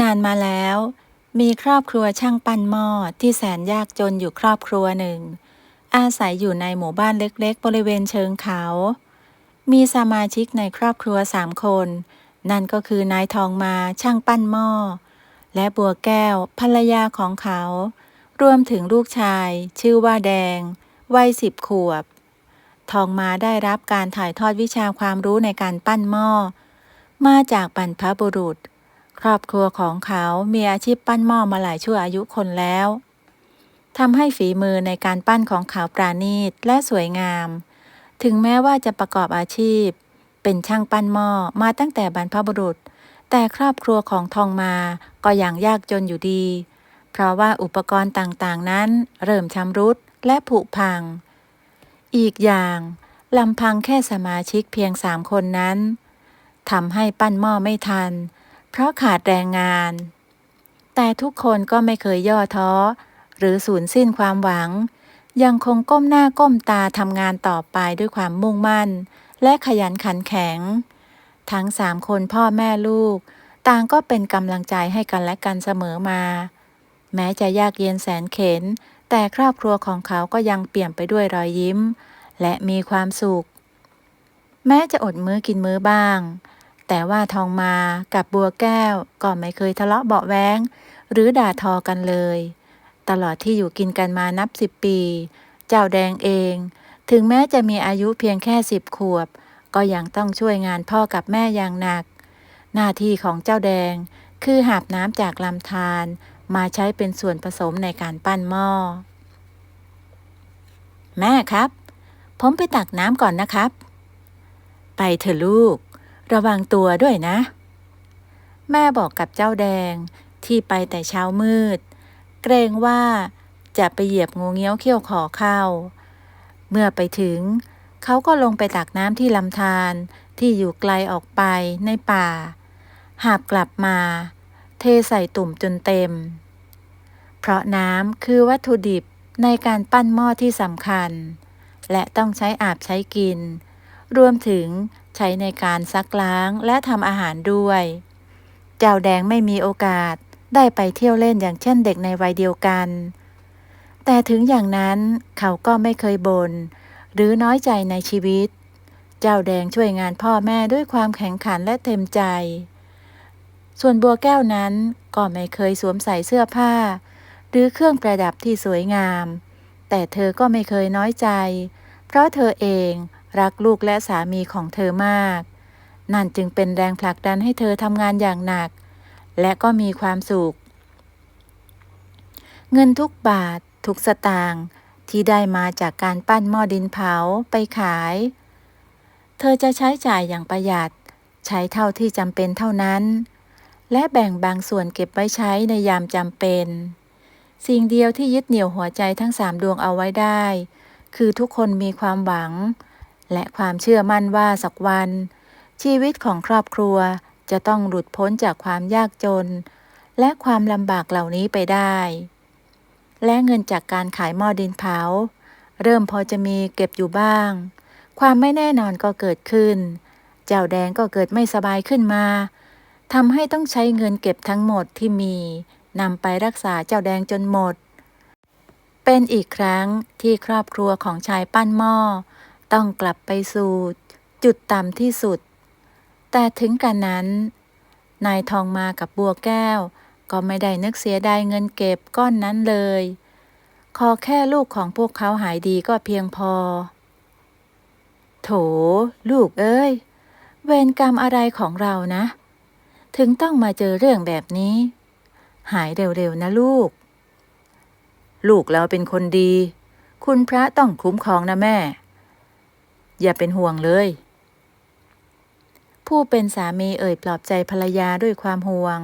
นานมาแล้วมีครอบครัวช่างปั้นหม้อที่แสนยากจนอยู่ครอบครัวหนึ่งอาศัยอยู่ในหมู่บ้านเล็กๆบริเวณเชิงเขามีสมาชิกในครอบครัว3 คนนั่นก็คือนายทองมาช่างปั้นหม้อและบัวแก้วภรรยาของเขารวมถึงลูกชายชื่อว่าแดงวัย10 ขวบทองมาได้รับการถ่ายทอดวิชาความรู้ในการปั้นหม้อมาจากบรรพบุรุษ ครอบครัวของเขามีอาชีพปั้นหม้อมาหลายชั่วอายุคนแล้วทำให้ฝีมือในการปั้นของเขาปราณีตและสวยงาม ถึงแม้ว่าจะประกอบอาชีพเป็นช่างปั้นหม้อมาตั้งแต่บรรพบุรุษ แต่ครอบครัวของทองมาก็ยังยากจนอยู่ดี เพราะว่าอุปกรณ์ต่างๆนั้นเริ่มชำรุดและผุพัง อีกอย่างลำพังแค่สมาชิกเพียง3 คนนั้นทำให้ปั้นหม้อไม่ทัน เพราะขาดแรงงาน แต่ทุกคนก็ไม่เคยย่อท้อหรือสูญสิ้นความหวัง ยังคงก้มหน้าก้มตาทำงานต่อไปด้วยความมุ่งมั่นและขยันขันแข็ง ทั้ง3 คนพ่อแม่ลูกต่างก็เป็นกำลังใจให้กันและกันเสมอมา แม้จะยากเย็นแสนเข็ญแต่ครอบครัวของเขาก็ยังเปี่ยมไปด้วยรอยยิ้มและมีความสุข แม้จะอดมื้อกินมื้อบ้าง แต่ว่าทองมากับบัวแก้วก็ไม่เคยทะเลาะเบาะแว้งหรือด่าทอกันเลย ตลอดที่อยู่กินกันมานับ10 ปี เจ้าแดงเอง ถึงแม้จะมีอายุเพียงแค่10 ขวบ ก็ยังต้องช่วยงานพ่อกับแม่อย่างหนัก หน้าที่ของเจ้าแดงคือหาบน้ำจากลำธารมาใช้เป็นส่วนผสมในการปั้นหม้อ แม่ครับ ผมไปตักน้ำก่อนนะครับ ไปเถอะลูก ระวังตัวด้วยนะ แม่บอกกับเจ้าแดงที่ไปแต่เช้ามืด เกรงว่าจะไปเหยียบงูเงี้ยวเขี้ยวขอเข้า เมื่อไปถึง เขาก็ลงไปตักน้ำที่ลำธารที่อยู่ไกลออกไปในป่า หาบกลับมา เทใส่ตุ่มจนเต็ม เพราะน้ำคือวัตถุดิบในการปั้นหม้อที่สำคัญ และต้องใช้อาบใช้กิน รวมถึงใช้ในการซักล้างและทำอาหารด้วย เจ้าแดงไม่มีโอกาสได้ไปเที่ยวเล่นอย่างเช่นเด็กในวัยเดียวกัน แต่ถึงอย่างนั้นเขาก็ไม่เคยบ่นหรือน้อยใจในชีวิต เจ้าแดงช่วยงานพ่อแม่ด้วยความแข็งขันและเต็มใจ ส่วนบัวแก้วนั้นก็ไม่เคยสวมใส่เสื้อผ้าหรือเครื่องประดับที่สวยงาม แต่เธอก็ไม่เคยน้อยใจ เพราะเธอเองรักลูกและสามีของเธอมาก นั่นจึงเป็นแรงผลักดันให้เธอทำงานอย่างหนัก และก็มีความสุข เงินทุกบาททุกสตางค์ที่ได้มาจากการปั้นหม้อดินเผาไปขาย เธอจะใช้จ่ายอย่างประหยัด ใช้เท่าที่จำเป็นเท่านั้น และแบ่งบางส่วนเก็บไว้ใช้ในยามจำเป็น สิ่งเดียวที่ยึดเหนี่ยวหัวใจทั้ง3 ดวงเอาไว้ได้ คือทุกคนมีความหวัง และความเชื่อมั่นว่าสักวัน ชีวิตของครอบครัวจะต้องหลุดพ้นจากความยากจน และความลำบากเหล่านี้ไปได้ และเงินจากการขายหม้อดินเผา เริ่มพอจะมีเก็บอยู่บ้าง ความไม่แน่นอนก็เกิดขึ้น เจ้าแดงก็เกิดไม่สบายขึ้นมาทำให้ต้องใช้เงินเก็บทั้งหมดที่มีนำไปรักษาเจ้าแดงจนหมด เป็นอีกครั้งที่ครอบครัวของชายปั้นหม้อต้องกลับไปสู่จุดต่ำที่สุด แต่ถึงกันนั้น นายทองมากับบัวแก้วก็ไม่ได้นึกเสียดายเงินเก็บก้อนนั้นเลย ขอแค่ลูกของพวกเขาหายดีก็เพียงพอ โถ ลูกเอ้ย เวรกรรมอะไรของเรานะ ถึงต้องมาเจอเรื่องแบบนี้ หายเร็วๆนะลูก ลูกเราเป็นคนดี คุณพระต้องคุ้มครองนะแม่ อย่าเป็นห่วงเลย ผู้เป็นสามีเอ่ยปลอบใจภรรยาด้วยความห่วง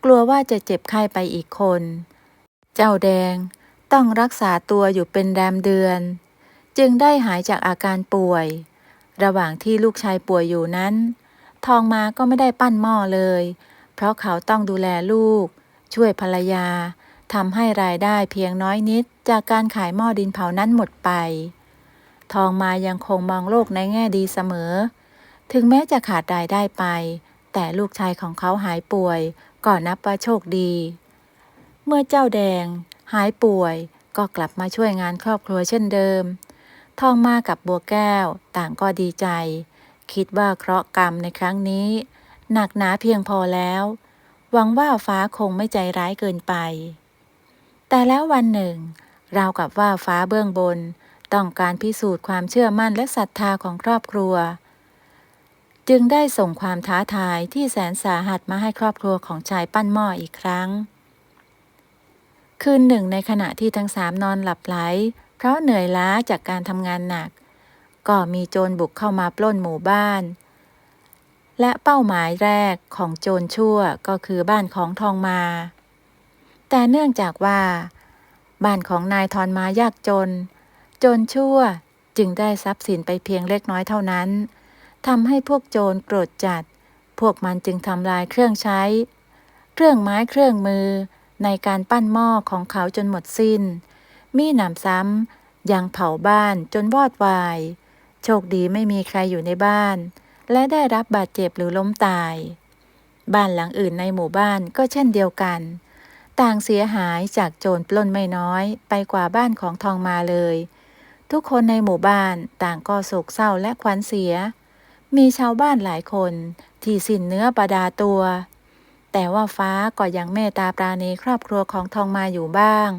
กลัวว่าจะเจ็บไข้ไปอีกคน เจ้าแดงต้องรักษาตัวอยู่เป็นแรมเดือน จึงได้หายจากอาการป่วย ระหว่างที่ลูกชายป่วยอยู่นั้น ทองมาก็ไม่ได้ปั้นหม้อเลย เพราะเขาต้องดูแลลูก ช่วยภรรยาทำให้รายได้เพียงน้อยนิดจากการขายหม้อดินเผานั้นหมดไป ทองมายังคงมองโลกในแง่ดีเสมอ ถึงแม้จะขาดรายได้ไป แต่ลูกชายของเขาหายป่วย ก็นับว่าโชคดีเมื่อเจ้าแดงหายป่วยก็กลับมาช่วยงานครอบครัวเช่นเดิมทองมากับบัวแก้วต่างก็ดีใจคิดว่าเคราะห์กรรมในครั้งนี้หนักหนาเพียงพอแล้วหวังว่าฟ้าคงไม่ใจร้ายเกินไปแต่แล้ววันหนึ่งราวกับว่าฟ้าเบื้องบนต้องการพิสูจน์ความเชื่อมั่นและศรัทธาของครอบครัวจึงได้ส่งความท้าทายที่แสนสาหัสมาให้ครอบครัวของชายปั้นหม้ออีกครั้งคืนหนึ่งในขณะที่ทั้งสามนอนหลับไหลเพราะเหนื่อยล้าจากการทำงานหนักก็มีโจรบุกเข้ามาปล้นหมู่บ้านและเป้าหมายแรกของโจรชั่วก็คือบ้านของทองมาแต่เนื่องจากว่าบ้านของนายทอนมายากจนโจรชั่วจึงได้ทรัพย์สินไปเพียงเล็กน้อยเท่านั้นทำให้พวกโจรโกรธจัดพวกมันจึงทำลายเครื่องใช้เครื่องไม้เครื่องมือในการปั้นหม้อของเขาจนหมดสิ้นมีหนำซ้ำยังเผาบ้านจนวอดวายโชคดีไม่มีใครอยู่ในบ้านและได้รับบาดเจ็บหรือล้มตายบ้านหลังอื่นในหมู่บ้านก็เช่นเดียวกันต่างเสียหายจากโจรปล้นไม่น้อยไปกว่าบ้านของทองมาเลยทุกคนในหมู่บ้านต่างก็โศกเศร้าและขวัญเสียมีชาวบ้านหลายคนที่สิ้นเนื้อประดาตัวแต่ว่าฟ้าก็ยังเมตตาปราณีครอบครัวของทองมาอยู่บ้าง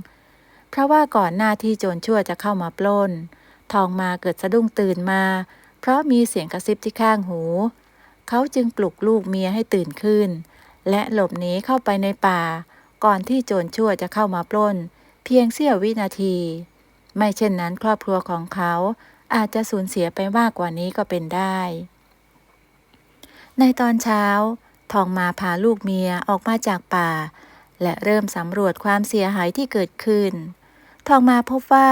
เพราะว่าก่อนหน้าที่โจรชั่วจะเข้ามาปล้นทองมาเกิดสะดุ้งตื่นมาเพราะมีเสียงกระซิบที่ข้างหูเขาจึงปลุกลูกเมียให้ตื่นขึ้นและหลบหนีเข้าไปในป่าก่อนที่โจรชั่วจะเข้ามาปล้นเพียงเสี้ยววินาทีไม่เช่นนั้นครอบครัวของเขาอาจจะสูญเสียไปมากกว่านี้ก็เป็นได้ในตอนเช้าทองมาพาลูกเมียออกมาจากป่าและเริ่มสำรวจความเสียหายที่เกิดขึ้นทองมาพบว่า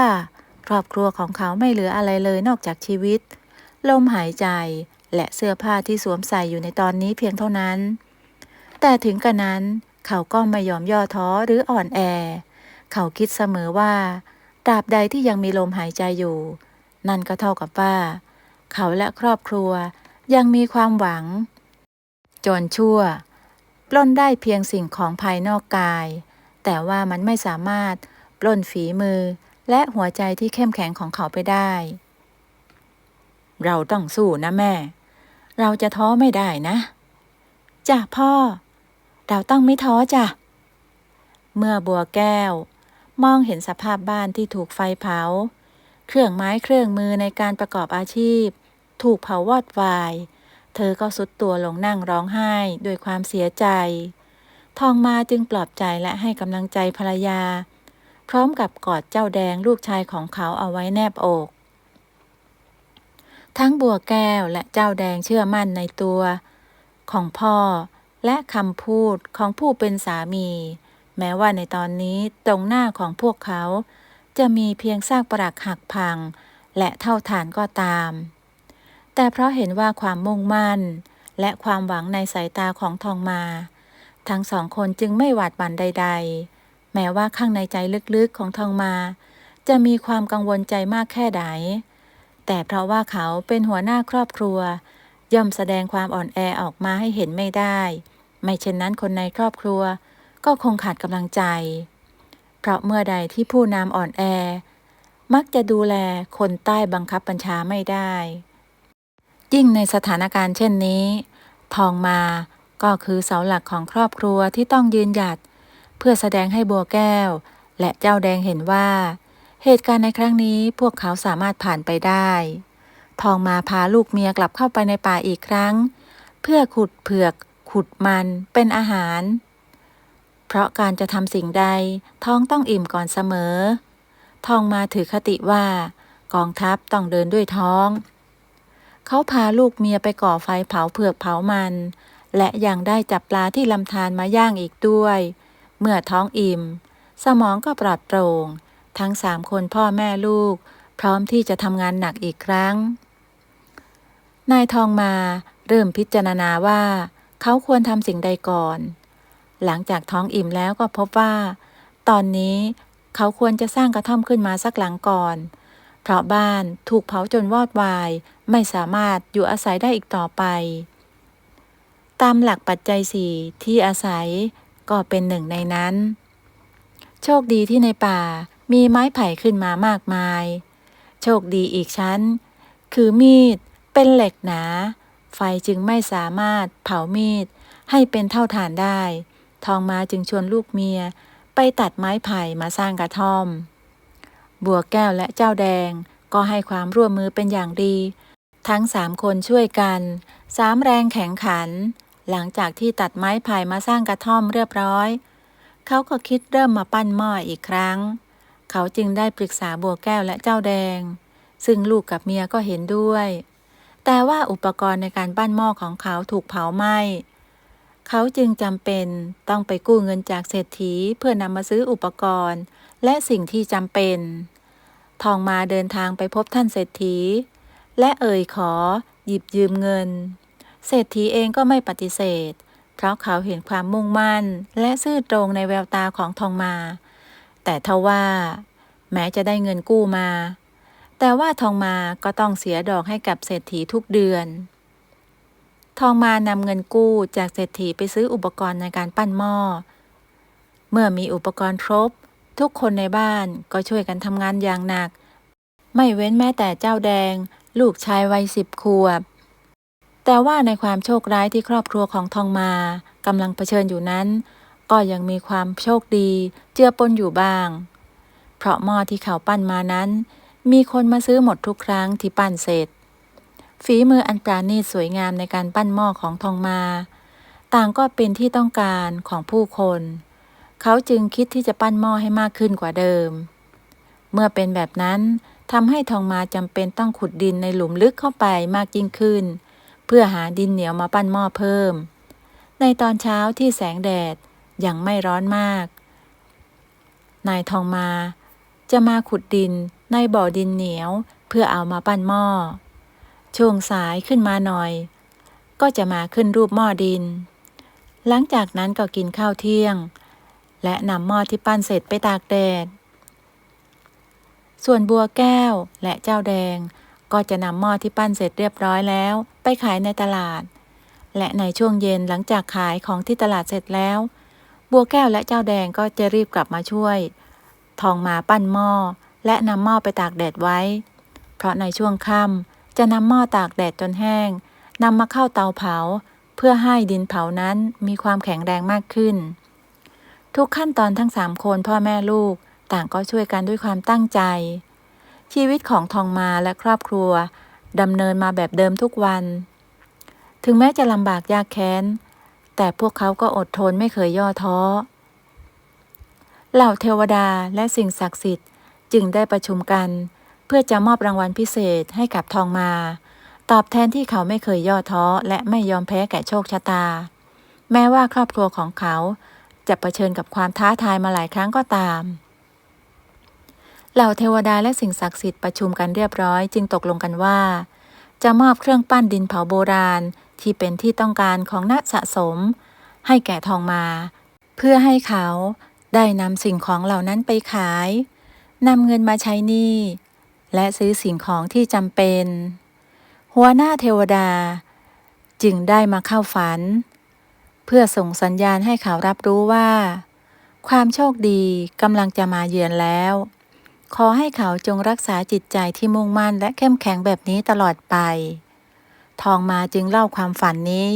ครอบครัวของเขาไม่เหลืออะไรเลยนอกจากชีวิตลมหายใจและเสื้อผ้าที่สวมใส่อยู่ในตอนนี้เพียงเท่านั้นแต่ถึงกระนั้นเขาก็ไม่ยอมย่อท้อหรืออ่อนแอเขาคิดเสมอว่าตราบใดที่ยังมีลมหายใจอยู่นั่นก็เท่ากับว่าเขาและครอบครัวยังมีความหวังโจรชั่วปล้นได้เพียงสิ่งของภายนอกกายแต่ว่ามันไม่สามารถปล้นฝีมือและหัวใจที่เข้มแข็งของเขาไปได้เราต้องสู้นะแม่เราจะท้อไม่ได้นะจ้ะพ่อเราต้องไม่ท้อจ้ะเมื่อบัวแก้วมองเห็นสภาพบ้านที่ถูกไฟเผาเครื่องไม้เครื่องมือในการประกอบอาชีพถูกเผาวอดวายเธอก็สุดตัวลงนั่งร้องไห้ด้วยความเสียใจทองมาจึงปลอบใจและให้กำลังใจภรรยาพร้อมกับกอดเจ้าแดงลูกชายของเขาเอาไว้แนบอกทั้งบัวแก้วและเจ้าแดงเชื่อมั่นในตัวของพ่อและคำพูดของผู้เป็นสามีแม้ว่าในตอนนี้ตรงหน้าของพวกเขาจะมีเพียงซากปรักหักพังและเท่าฐานก็ตามแต่เพราะเห็นว่าความมุ่งมั่นและความหวังในสายตาของทองมาทั้งสองคนจึงไม่หวาดหวั่นใดๆแม้ว่าข้างในใจลึกๆของทองมาจะมีความกังวลใจมากแค่ไหนแต่เพราะว่าเขาเป็นหัวหน้าครอบครัวย่อมแสดงความอ่อนแอออกมาให้เห็นไม่ได้ไม่เช่นนั้นคนในครอบครัวก็คงขาดกำลังใจเพราะเมื่อใดที่ผู้นำอ่อนแอมักจะดูแลคนใต้บังคับบัญชาไม่ได้ยิ่งในสถานการณ์เช่นนี้ทองมาก็คือเสาหลักของครอบครัวที่ต้องยืนหยัดเพื่อแสดงให้บัวแก้วและเจ้าแดงเห็นว่าเหตุการณ์ในครั้งนี้พวกเขาสามารถผ่านไปได้ทองมาพาลูกเมียกลับเข้าไปในป่าอีกครั้งเพื่อขุดเผือกขุดมันเป็นอาหารเพราะการจะทำสิ่งใดท้องต้องอิ่มก่อนเสมอทองมาถือคติว่ากองทัพต้องเดินด้วยท้องเขาพาลูกเมียไปก่อไฟเผาเผือกเผามันและยังได้จับปลาที่ลำธารมาย่างอีกด้วยเมื่อท้องอิ่มสมองก็ปลอดโปร่งทั้ง3 คนพ่อแม่ลูกพร้อมที่จะทำงานหนักอีกครั้งนายทองมาเริ่มพิจารณาว่าเขาควรทำสิ่งใดก่อนหลังจากท้องอิ่มแล้วก็พบว่าตอนนี้เขาควรจะสร้างกระท่อมขึ้นมาสักหลังก่อนเพราะบ้านถูกเผาจนวอดวายไม่สามารถอยู่อาศัยได้อีกต่อไปตามหลักปัจจัย4ที่อาศัย ก็เป็นหนึ่งในนั้น โชคดีที่ในป่ามีไม้ไผ่ขึ้นมามากมายโชคดีอีกชั้นคือมีดเป็นเหล็กหนาไฟจึงไม่สามารถเผามีดให้เป็นเท่าฐานได้ทองมาจึงชวนลูกเมียไปตัดไม้ไผ่มาสร้างกระท่อมบัวแก้วและเจ้าแดงก็ให้ความร่วมมือเป็นอย่างดีทั้ง3 คนช่วยกัน3 แรงแข็งขันหลังจากที่ตัดไม้ไผ่มาสร้างกระท่อมเรียบร้อยเขาก็คิดเริ่มมาปั้นหม้ออีกครั้งเขาจึงได้ปรึกษาบัวแก้วและเจ้าแดงซึ่งลูกกับเมียก็เห็นด้วยแต่ว่าอุปกรณ์ในการปั้นหม้อของเขาถูกเผาไหม้เขาจึงจำเป็นต้องไปกู้เงินจากเศรษฐีเพื่อนำมาซื้ออุปกรณ์และสิ่งที่จำเป็นทองมาเดินทางไปพบท่านเศรษฐีและเอ่ยขอหยิบยืมเงินเศรษฐีเองก็ไม่ปฏิเสธเพราะเขาเห็นความมุ่งมั่นและซื่อตรงในแววตาของทองมาแต่ทว่าแม้จะได้เงินกู้มาแต่ว่าทองมาก็ต้องเสียดอกให้กับเศรษฐีทุกเดือนทองมานำเงินกู้จากเศรษฐีไปซื้ออุปกรณ์ในการปั้นหม้อเมื่อมีอุปกรณ์ครบทุกคนในบ้านก็ช่วยกันทำงานอย่างหนักไม่เว้นแม้แต่เจ้าแดงลูกชายวัย10 ขวบแต่ว่าในความโชคร้ายที่ครอบครัวของทองมากำลังเผชิญอยู่นั้นก็ยังมีความโชคดีเจือปนอยู่บ้างเพราะหม้อที่เขาปั้นมานั้นมีคนมาซื้อหมดทุกครั้งที่ปั้นเสร็จฝีมืออันปราณีตสวยงามในการปั้นหม้อของทองมาต่างก็เป็นที่ต้องการของผู้คนเขาจึงคิดที่จะปั้นหม้อให้มากขึ้นกว่าเดิมเมื่อเป็นแบบนั้นทำให้ทองมาจำเป็นต้องขุดดินในหลุมลึกเข้าไปมากยิ่งขึ้นเพื่อหาดินเหนียวมาปั้นหม้อเพิ่มในตอนเช้าที่แสงแดดยังไม่ร้อนมากนายทองมาจะมาขุดดินในบ่อดินเหนียวเพื่อเอามาปั้นหม้อช่วงสายขึ้นมาหน่อยก็จะมาขึ้นรูปหม้อดินหลังจากนั้นก็กินข้าวเที่ยงและนำหม้อที่ปั้นเสร็จไปตากแดดส่วนบัวแก้วและเจ้าแดงก็จะนำหม้อที่ปั้นเสร็จเรียบร้อยแล้วไปขายในตลาดและในช่วงเย็นหลังจากขายของที่ตลาดเสร็จแล้วบัวแก้วและเจ้าแดงก็จะรีบกลับมาช่วยทองมาปั้นหม้อและนำหม้อไปตากแดดไว้เพราะในช่วงค่ำจะนำหม้อตากแดดจนแห้งนำมาเข้าเตาเผาเพื่อให้ดินเผานั้นมีความแข็งแรงมากขึ้นทุกขั้นตอนทั้ง3 คนพ่อแม่ลูกต่างก็ช่วยกันด้วยความตั้งใจชีวิตของทองมาและครอบครัวดำเนินมาแบบเดิมทุกวันถึงแม้จะลำบากยากแค้นแต่พวกเขาก็อดทนไม่เคยย่อท้อเหล่าเทวดาและสิ่งศักดิ์สิทธิ์จึงได้ประชุมกันเพื่อจะมอบรางวัลพิเศษให้กับทองมาตอบแทนที่เขาไม่เคยย่อท้อและไม่ยอมแพ้แก่โชคชะตาแม้ว่าครอบครัวของเขาจะเผชิญกับความท้าทายมาหลายครั้งก็ตามเหล่าเทวดาและสิ่งศักดิ์สิทธิ์ประชุมกันเรียบร้อยจึงตกลงกันว่าจะมอบเครื่องปั้นดินเผาโบราณที่เป็นที่ต้องการของนักสะสมให้แก่ทองมาเพื่อให้เขาได้นำสิ่งของเหล่านั้นไปขายนำเงินมาใช้หนี้และซื้อสิ่งของที่จำเป็นหัวหน้าเทวดาจึงได้มาเข้าฝันเพื่อส่งสัญญาณให้เขารับรู้ว่าความโชคดีกำลังจะมาเยือนแล้วขอให้เขาจงรักษาจิตใจที่มุ่งมั่นและเข้มแข็งแบบนี้ตลอดไปทองมาจึงเล่าความฝันนี้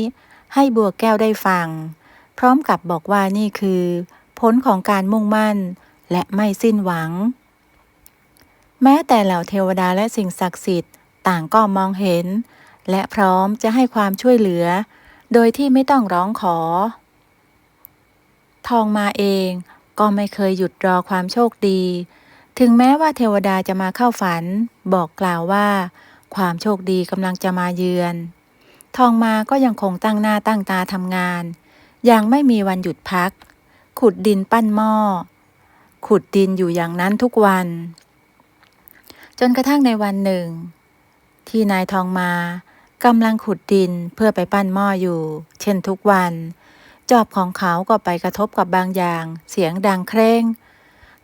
ให้บัวแก้วได้ฟังพร้อมกับบอกว่านี่คือผลของการมุ่งมั่นและไม่สิ้นหวังแม้แต่เหล่าเทวดาและสิ่งศักดิ์สิทธิ์ต่างก็มองเห็นและพร้อมจะให้ความช่วยเหลือโดยที่ไม่ต้องร้องขอทองมาเองก็ไม่เคยหยุดรอความโชคดีถึงแม้ว่าเทวดาจะมาเข้าฝันบอกกล่าวว่าความโชคดีกำลังจะมาเยือนทองมาก็ยังคงตั้งหน้าตั้งตาทำงานอย่างไม่มีวันหยุดพักขุดดินปั้นหม้อขุดดินอยู่อย่างนั้นทุกวันจนกระทั่งในวันหนึ่งที่นายทองมากำลังขุดดินเพื่อไปปั้นหม้ออยู่เช่นทุกวันจอบของเขาก็ไปกระทบกับบางอย่างเสียงดังเคร่ง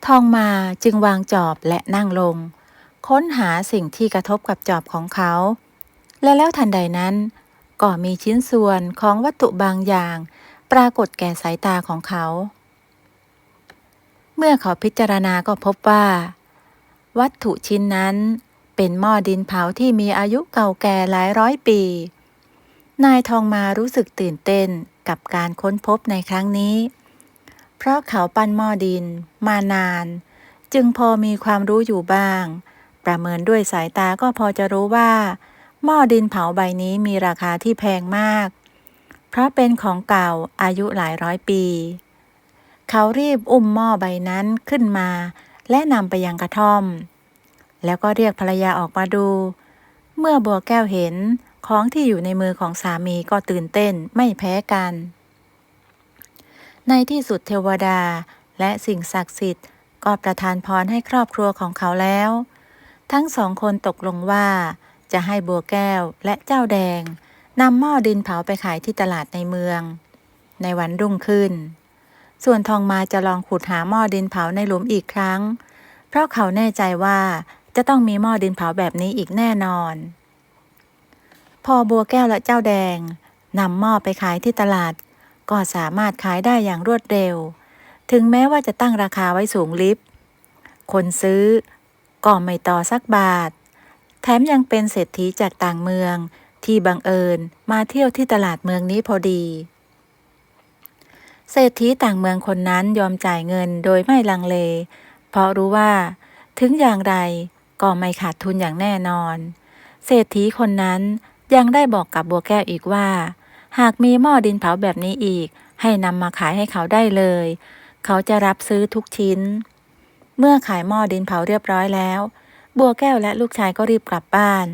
ทองมาจึงวางจอบและนั่งลงค้นหาสิ่งที่กระทบกับจอบของเขาและแล้วทันใดนั้นก็มีชิ้นส่วนของวัตถุบางอย่างป รากฏแก่สายตาของเขา เมื่อเขาพิจารณาก็พบว่า วัตถุชิ้นนั้นเป็นหม้อดินเผาที่มีอายุเก่าแก่หลายร้อยปี นายทองมารู้สึกตื่นเต้นกับการค้นพบในครั้งนี้ เพราะเขาปั้นหม้อดินมานาน จึงพอมีความรู้อยู่บ้าง ประเมินด้วยสายตาก็พอจะรู้ว่าหม้อดินเผาใบนี้มีราคาที่แพงมาก เพราะเป็นของเก่าอายุหลายร้อยปี เขารีบอุ้มหม้อใบนั้นขึ้นมาและนำไปยังกระท่อม แล้วก็เรียกภรรยาออกมาดู เมื่อบัวแก้วเห็นของที่อยู่ในมือของสามีก็ตื่นเต้นไม่แพ้กัน ในที่สุดเทวดาและสิ่งศักดิ์สิทธิ์ก็ประทานพรให้ครอบครัวของเขาแล้ว ทั้งสองคนตกลงว่าจะให้บัวแก้วและเจ้าแดงนำหม้อดินเผาไปขายที่ตลาดในเมืองในวันรุ่งขึ้น ส่วนทองมาจะลองขุดหาหม้อดินเผาในหลุมอีกครั้ง เพราะเขาแน่ใจว่าจะต้องมีหม้อดินเผาแบบนี้อีกแน่นอน พอบัวแก้วและเจ้าแดงนำหม้อไปขายที่ตลาดก็สามารถขายได้อย่างรวดเร็ว ถึงแม้ว่าจะตั้งราคาไว้สูงลิบ คนซื้อก็ไม่ต่อสักบาท แถมยังเป็นเศรษฐีจากต่างเมืองที่บังเอิญมาเที่ยวที่ตลาดเมืองนี้พอดี เศรษฐีต่างเมืองคนนั้นยอมจ่ายเงินโดยไม่ลังเล เพราะรู้ว่าถึงอย่างไรก็ไม่ขาดทุนอย่างแน่นอน เศรษฐีคนนั้นยังได้บอกกับบัวแก้วอีกว่า หากมีหม้อดินเผาแบบนี้อีกให้นำมาขายให้เขาได้เลย เขาจะรับซื้อทุกชิ้น เมื่อขายหม้อดินเผาเรียบร้อยแล้ว บัวแก้วและลูกชายก็รีบกลับบ้าน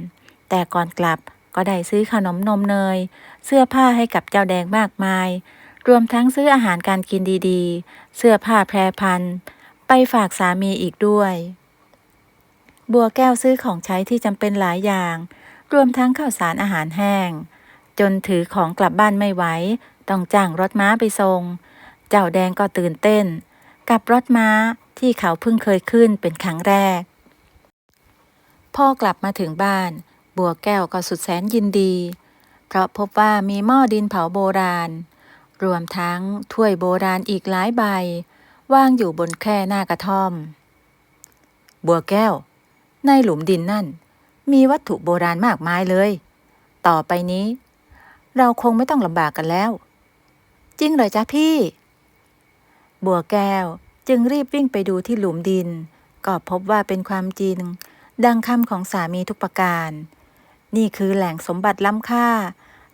แต่ก่อนกลับก็ได้ซื้อขนมนมเนยเสื้อผ้าให้กับเจ้าแดงมากมาย รวมทั้งซื้ออาหารการกินดีๆเสื้อผ้าแพรพันไปฝากสามีอีกด้วย บัวแก้วซื้อของใช้ที่จำเป็นหลายอย่าง รวมทั้งข้าวสารอาหารแห้ง จนถือของกลับบ้านไม่ไหวต้องจ้างรถม้าไปส่ง เจ้าแดงก็ตื่นเต้นกับรถม้าที่เขาเพิ่งเคยขึ้นเป็นครั้งแรก พ่อกลับมาถึงบ้านบัวแก้วก็สุดแสนยินดี เพราะพบว่ามีหม้อดินเผาโบราณ รวมทั้งถ้วยโบราณอีกหลายใบวางอยู่บนแคร่หน้ากระท่อม บัวแก้วในหลุมดินนั่นมีวัตถุโบราณมากมายเลย ต่อไปนี้เราคงไม่ต้องลำบากกันแล้ว จริงเหรอจ๊ะพี่ บัวแก้วจึงรีบวิ่งไปดูที่หลุมดินก็พบว่าเป็นความจริงดังคำของสามีทุกประการ นี่คือแหล่งสมบัติล้ำค่า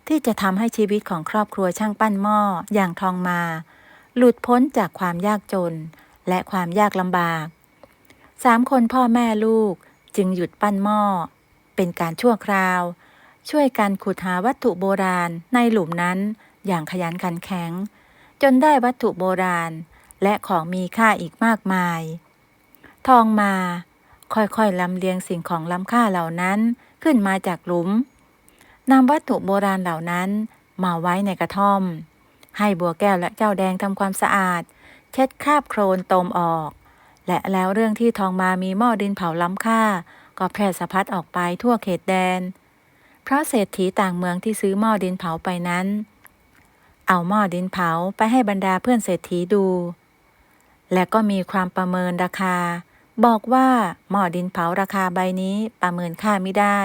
ที่จะทำให้ชีวิตของครอบครัวช่างปั้นหม้ออย่างทองมาหลุดพ้นจากความยากจนและความยากลำบาก3 คนพ่อแม่ลูกจึงหยุดปั้นหม้อเป็นการชั่วคราวช่วยกันขุดหาวัตถุโบราณในหลุมนั้นอย่างขยันขันแข็งจนได้วัตถุโบราณและของมีค่าอีกมากมายทองมาค่อยๆลำเลียงสิ่งของล้ำค่าเหล่านั้นขึ้นมาจากหลุมนำวัตถุโบราณเหล่านั้นมาไว้ในกระท่อมให้บัวแก้วและเจ้าแดงทำความสะอาดเช็ดคราบโคลนตมออกและแล้วเรื่องที่ทองมามีหม้อดินเผาล้ำค่าก็แพร่สะพัดออกไปทั่วเขตแดนเพราะเศรษฐีต่างเมืองที่ซื้อหม้อดินเผาไปนั้นเอาหม้อดินเผาไปให้บรรดาเพื่อนเศรษฐีดูและก็มีความประเมินราคาบอกว่าหม้อดินเผาราคาใบนี้ประเมินค่าไม่ได้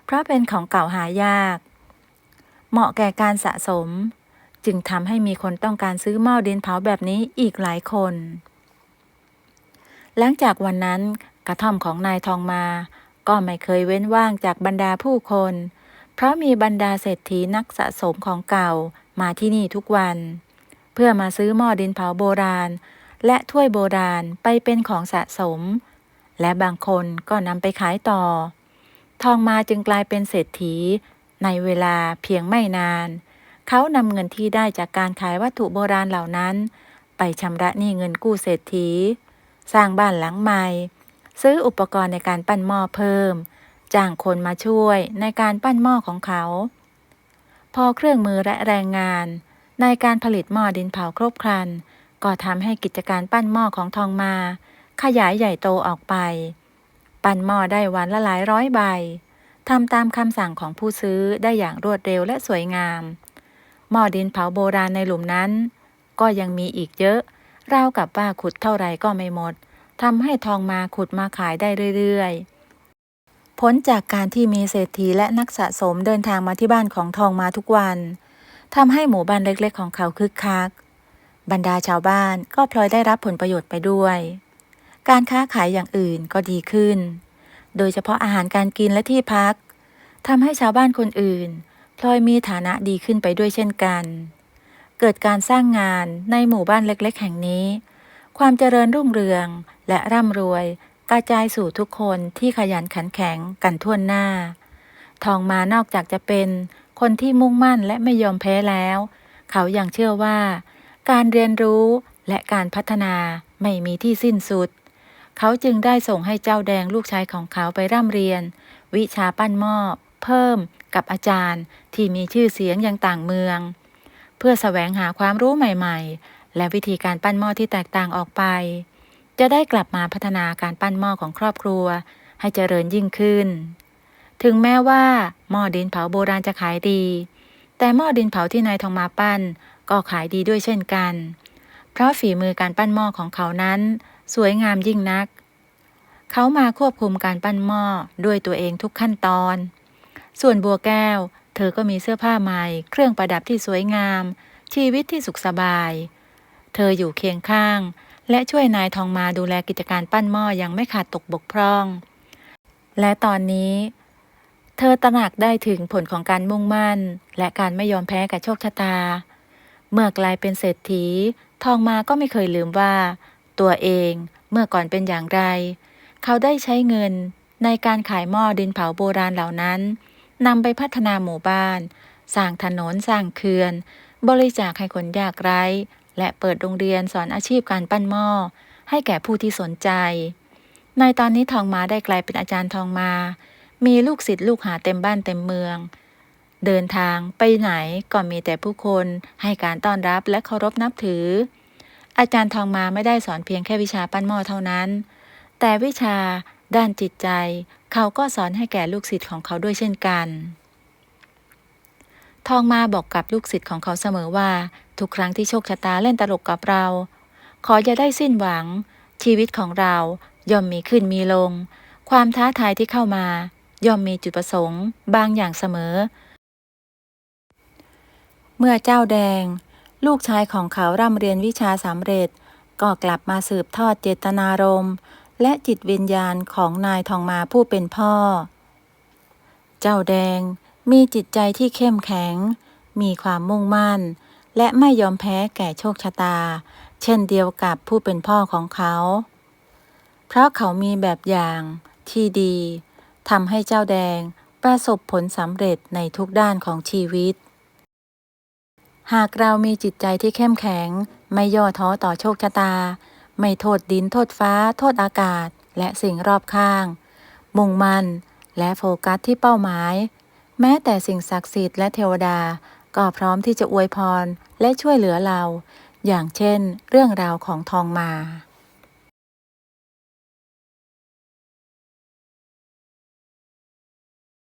เพราะเป็นของเก่าหายากเหมาะแก่การสะสมจึงทำให้มีคนต้องการซื้อหม้อดินเผาแบบนี้อีกหลายคนหลังจากวันนั้นกระท่อมของนายทองมาก็ไม่เคยเว้นว่างจากบรรดาผู้คนเพราะมีบรรดาเศรษฐีนักสะสมของเก่ามาที่นี่ทุกวันเพื่อมาซื้อหม้อดินเผาโบราณและถ้วยโบราณไปเป็นของสะสมและบางคนก็นำไปขายต่อทองมาจึงกลายเป็นเศรษฐีในเวลาเพียงไม่นานเขานำเงินที่ได้จากการขายวัตถุโบราณเหล่านั้นไปชำระหนี้เงินกู้เศรษฐีสร้างบ้านหลังใหม่ซื้ออุปกรณ์ในการปั้นหม้อเพิ่มจ้างคนมาช่วยในการปั้นหม้อของเขาพอเครื่องมือและแรงงานในการผลิตหม้อดินเผาครบครันก็ทำให้กิจการปั้นหม้อของทองมาขยายใหญ่โตออกไปปั้นหม้อได้วันละหลายร้อยใบทำตามคำสั่งของผู้ซื้อได้อย่างรวดเร็วและสวยงาม หม้อดินเผาโบราณในหลุมนั้นก็ยังมีอีกเยอะราวกับว่าขุดเท่าไรก็ไม่หมดทำให้ทองมาขุดมาขายได้เรื่อยๆผลจากการที่มีเศรษฐีและนักสะสมเดินทางมาที่บ้านของทองมาทุกวันทำให้หมู่บ้านเล็กๆของเขาคึกคักบรรดาชาวบ้านก็พลอยได้รับผลประโยชน์ไปด้วยการค้าขายอย่างอื่นก็ดีขึ้นโดยเฉพาะอาหารการกินและที่พักทำให้ชาวบ้านคนอื่นพลอยมีฐานะดีขึ้นไปด้วยเช่นกันเกิดการสร้างงานในหมู่บ้านเล็กๆแห่งนี้ความเจริญรุ่งเรืองและร่ำรวยกระจายสู่ทุกคนที่ขยันขันแข็งกันทั่วหน้าทองมานอกจากจะเป็นคนที่มุ่งมั่นและไม่ยอมแพ้แล้วเขายังเชื่อว่าการเรียนรู้และการพัฒนาไม่มีที่สิ้นสุดเขาจึงได้ส่งให้เจ้าแดงลูกชายของเขาไปร่ำเรียนวิชาปั้นหม้อเพิ่มกับอาจารย์ที่มีชื่อเสียงยังต่างเมืองเพื่อแสวงหาความรู้ใหม่ๆและวิธีการปั้นหม้อที่แตกต่างออกไปจะได้กลับมาพัฒนาการปั้นหม้อของครอบครัวให้เจริญยิ่งขึ้นถึงแม้ว่าหม้อดินเผาโบราณจะขายดีแต่หม้อดินเผาที่นายทองมาปั้นก็ขายดีด้วยเช่นกันเพราะฝีมือการปั้นหม้อของเขานั้นสวยงามยิ่งนักเขามาควบคุมการปั้นหม้อด้วยตัวเองทุกขั้นตอนส่วนบัวแก้วเธอก็มีเสื้อผ้าใหม่เครื่องประดับที่สวยงามชีวิตที่สุขสบายเธออยู่เคียงข้างและช่วยนายทองมาดูแลกิจการปั้นหม้ออย่างไม่ขาดตกบกพร่องและตอนนี้เธอตระหนักได้ถึงผลของการมุ่งมั่นและการไม่ยอมแพ้กับโชคชะตาเมื่อกลายเป็นเศรษฐีทองมาก็ไม่เคยลืมว่าตัวเองเมื่อก่อนเป็นอย่างไรเขาได้ใช้เงินในการขายหม้อดินเผาโบราณเหล่านั้นนำไปพัฒนาหมู่บ้านสร้างถนนสร้างเขื่อนบริจาคให้คนยากไร้และเปิดโรงเรียนสอนอาชีพการปั้นหม้อให้แก่ผู้ที่สนใจในตอนนี้ทองมาได้กลายเป็นอาจารย์ทองมามีลูกศิษย์ลูกหาเต็มบ้านเต็มเมืองเดินทางไปไหนก็มีแต่ผู้คนให้การต้อนรับและเคารพนับถืออาจารย์ทองมาไม่ได้สอนเพียงแค่วิชาปั้นหม้อเท่านั้นแต่วิชาด้านจิตใจเขาก็สอนให้แก่ลูกศิษย์ของเขาด้วยเช่นกันทองมาบอกกับลูกศิษย์ของเขาเสมอว่าทุกครั้งที่โชคชะตาเล่นตลกกับเราขออย่าได้สิ้นหวังชีวิตของเราย่อมมีขึ้นมีลงความท้าทายที่เข้ามาย่อมมีจุดประสงค์บางอย่างเสมอเมื่อเจ้าแดงลูกชายของเขาร่ำเรียนวิชาสำเร็จก็กลับมาสืบทอดเจตนารมณ์และจิตวิญญาณของนายทองมาผู้เป็นพ่อเจ้าแดงมีจิตใจที่เข้มแข็งมีความมุ่งมั่นและไม่ยอมแพ้แก่โชคชะตาเช่นเดียวกับผู้เป็นพ่อของเขาเพราะเขามีแบบอย่างที่ดีทำให้เจ้าแดงประสบผลสำเร็จในทุกด้านของชีวิตหากเรามีจิตใจที่เข้มแข็งไม่ย่อท้อต่อโชคชะตาไม่โทษดินโทษฟ้าโทษอากาศและสิ่งรอบข้างมุ่งมั่นและโฟกัสที่เป้าหมายแม้แต่สิ่งศักดิ์สิทธิ์และเทวดาก็พร้อมที่จะอวยพรและช่วยเหลือเราอย่างเช่นเรื่องราวของทองมา